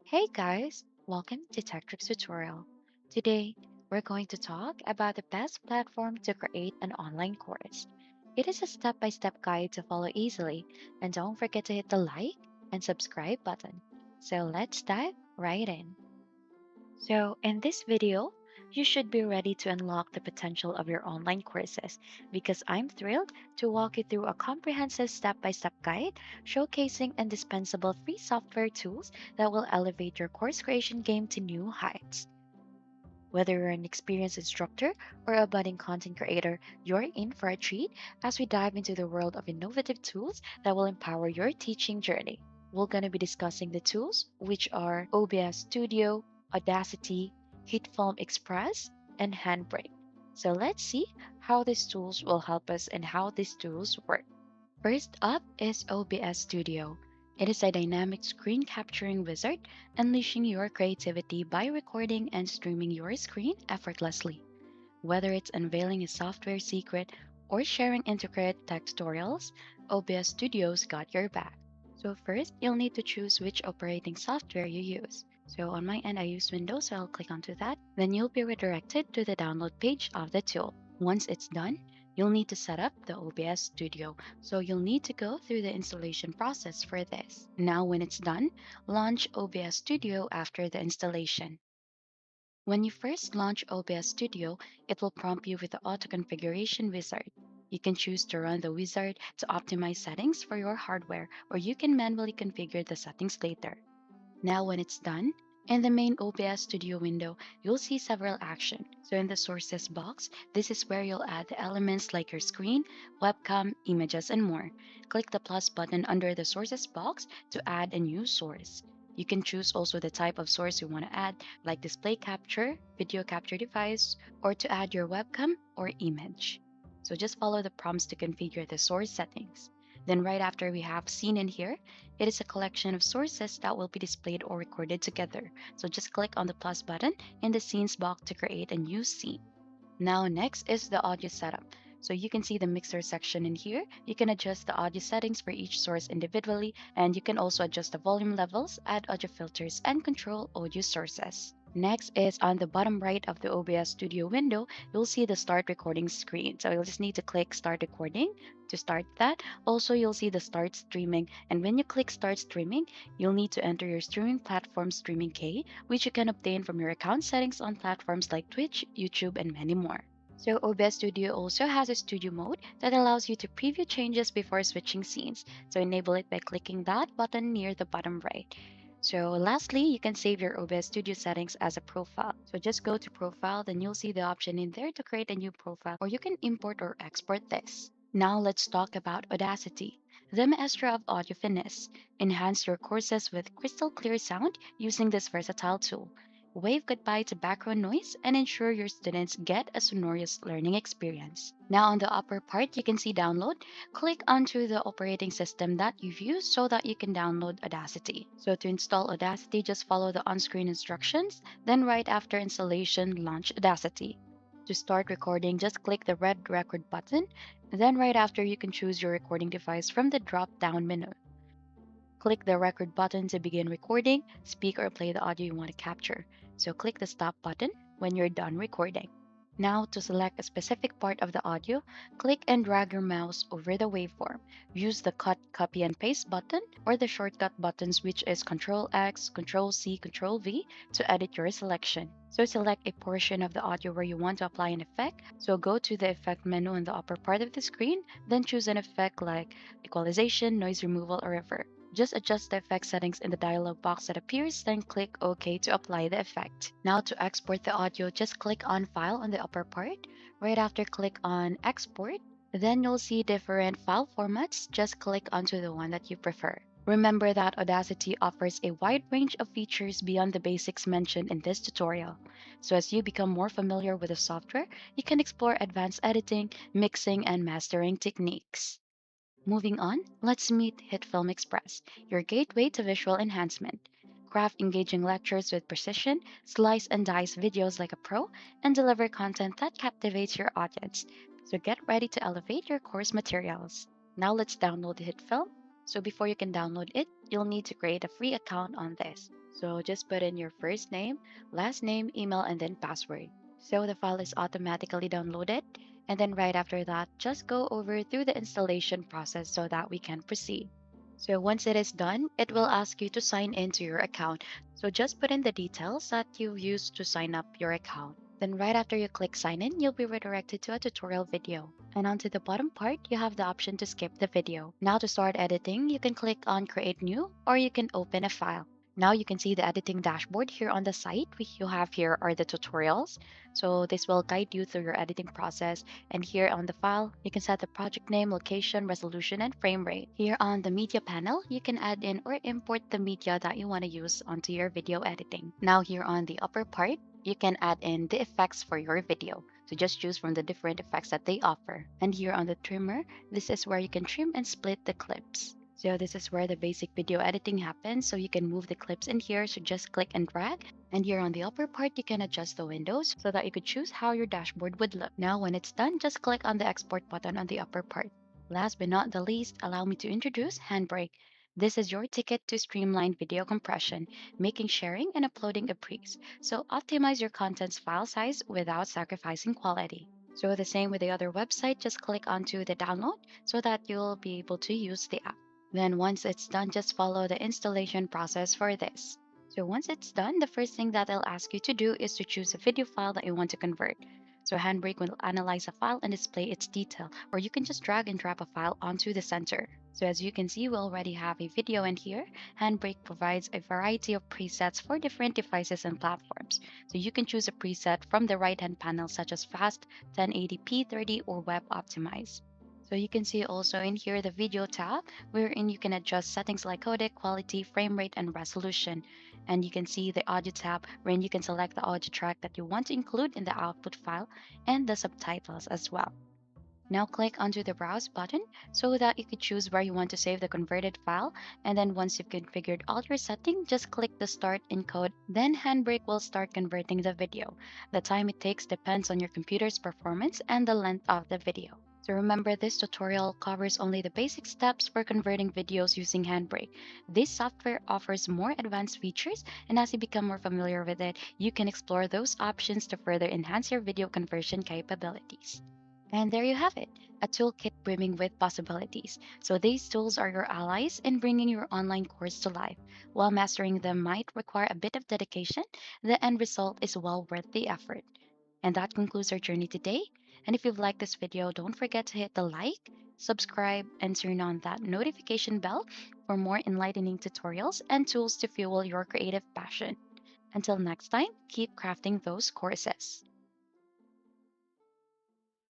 Hey guys, welcome to Tech Tricks tutorial. Today, we're going to talk about the best platform to create an online course. It is a step-by-step guide to follow easily, and don't forget to hit the like and subscribe button. So let's dive right in. So, in this video, you should be ready to unlock the potential of your online courses because I'm thrilled to walk you through a comprehensive step by step guide showcasing indispensable free software tools that will elevate your course creation game to new heights. Whether you're an experienced instructor or a budding content creator, you're in for a treat as we dive into the world of innovative tools that will empower your teaching journey. We're going to be discussing the tools, which are OBS Studio, Audacity, HitFilm Express, and Handbrake. So let's see how these tools will help us and how these tools work. First up is OBS Studio. It is a dynamic screen capturing wizard, unleashing your creativity by recording and streaming your screen effortlessly. Whether it's unveiling a software secret or sharing intricate tech tutorials, OBS Studio's got your back. So first, you'll need to choose which operating software you use. So on my end, I use Windows, so I'll click onto that. Then you'll be redirected to the download page of the tool. Once it's done, you'll need to set up the OBS Studio. So you'll need to go through the installation process for this. Now, when it's done, launch OBS Studio after the installation. When you first launch OBS Studio, it will prompt you with the auto configuration wizard. You can choose to run the wizard to optimize settings for your hardware, or you can manually configure the settings later. Now, when it's done, in the main OBS Studio window, you'll see several actions. So in the sources box, this is where you'll add the elements like your screen, webcam, images, and more. Click the plus button under the sources box to add a new source. You can choose also the type of source you want to add, like display capture, video capture device, or to add your webcam or image. So just follow the prompts to configure the source settings. Then right after we have scene in here, it is a collection of sources that will be displayed or recorded together. So just click on the plus button in the scenes box to create a new scene. Now next is the audio setup. So you can see the mixer section in here. You can adjust the audio settings for each source individually, and you can also adjust the volume levels, add audio filters, and control audio sources. Next is on the bottom right of the OBS Studio window, you'll see the start recording screen. So you'll just need to click start recording to start that. Also, you'll see the start streaming. And when you click start streaming, you'll need to enter your streaming platform streaming key, which you can obtain from your account settings on platforms like Twitch, YouTube, and many more. So OBS Studio also has a studio mode that allows you to preview changes before switching scenes. So enable it by clicking that button near the bottom right. So lastly, you can save your OBS Studio settings as a profile. So just go to profile, then you'll see the option in there to create a new profile, or you can import or export this. Now let's talk about Audacity, the maestro of audio finesse. Enhance your courses with crystal clear sound using this versatile tool. Wave goodbye to background noise and ensure your students get a sonorous learning experience. Now on the upper part, you can see download. Click onto the operating system that you've used so that you can download Audacity. So to install Audacity, just follow the on-screen instructions. Then right after installation, launch Audacity. To start recording, just click the red record button. Then right after, you can choose your recording device from the drop-down menu. Click the record button to begin recording, speak or play the audio you want to capture. So click the stop button when you're done recording. Now to select a specific part of the audio, click and drag your mouse over the waveform. Use the cut, copy and paste button or the shortcut buttons which is Ctrl X, Ctrl C, Ctrl V to edit your selection. So select a portion of the audio where you want to apply an effect. So go to the effect menu in the upper part of the screen, then choose an effect like equalization, noise removal, or reverb. Just adjust the effect settings in the dialog box that appears, then click OK to apply the effect. Now to export the audio, just click on File on the upper part. Right after, click on Export. Then you'll see different file formats. Just click onto the one that you prefer. Remember that Audacity offers a wide range of features beyond the basics mentioned in this tutorial. So as you become more familiar with the software, you can explore advanced editing, mixing, and mastering techniques. Moving on, let's meet HitFilm Express, your gateway to visual enhancement. Craft engaging lectures with precision, slice and dice videos like a pro, and deliver content that captivates your audience. So get ready to elevate your course materials. Now let's download the HitFilm. So before you can download it, you'll need to create a free account on this. So just put in your first name, last name, email, and then password. So the file is automatically downloaded. And then right after that, just go over through the installation process so that we can proceed. So once it is done, it will ask you to sign into your account. So just put in the details that you used to sign up your account. Then right after you click sign in, you'll be redirected to a tutorial video. And onto the bottom part, you have the option to skip the video. Now to start editing, you can click on create new or you can open a file. Now you can see the editing dashboard here on the site. What you have here are the tutorials. So this will guide you through your editing process. And here on the file, you can set the project name, location, resolution, and frame rate. Here on the media panel, you can add in or import the media that you want to use onto your video editing. Now here on the upper part, you can add in the effects for your video. So just choose from the different effects that they offer. And here on the trimmer, this is where you can trim and split the clips. So this is where the basic video editing happens. So you can move the clips in here. So just click and drag. And here on the upper part, you can adjust the windows so that you could choose how your dashboard would look. Now, when it's done, just click on the export button on the upper part. Last but not the least, allow me to introduce Handbrake. This is your ticket to streamline video compression, making sharing and uploading a breeze. So optimize your content's file size without sacrificing quality. So the same with the other website, just click onto the download so that you'll be able to use the app. Then once it's done, just follow the installation process for this. So once it's done, the first thing that it'll ask you to do is to choose a video file that you want to convert. So Handbrake will analyze a file and display its detail, or you can just drag and drop a file onto the center. So as you can see, we already have a video in here. Handbrake provides a variety of presets for different devices and platforms. So you can choose a preset from the right-hand panel such as fast, 1080p, 30, or web optimized. So you can see also in here the video tab, wherein you can adjust settings like codec, quality, frame rate, and resolution. And you can see the audio tab, wherein you can select the audio track that you want to include in the output file and the subtitles as well. Now click onto the browse button so that you could choose where you want to save the converted file. And then once you've configured all your settings, just click the start encode. Then Handbrake will start converting the video. The time it takes depends on your computer's performance and the length of the video. So remember, this tutorial covers only the basic steps for converting videos using Handbrake. This software offers more advanced features, and as you become more familiar with it, you can explore those options to further enhance your video conversion capabilities. And there you have it, a toolkit brimming with possibilities. So these tools are your allies in bringing your online course to life. While mastering them might require a bit of dedication, the end result is well worth the effort. And that concludes our journey today. And if you've liked this video, don't forget to hit the like, subscribe, and turn on that notification bell for more enlightening tutorials and tools to fuel your creative passion. Until next time, keep crafting those courses.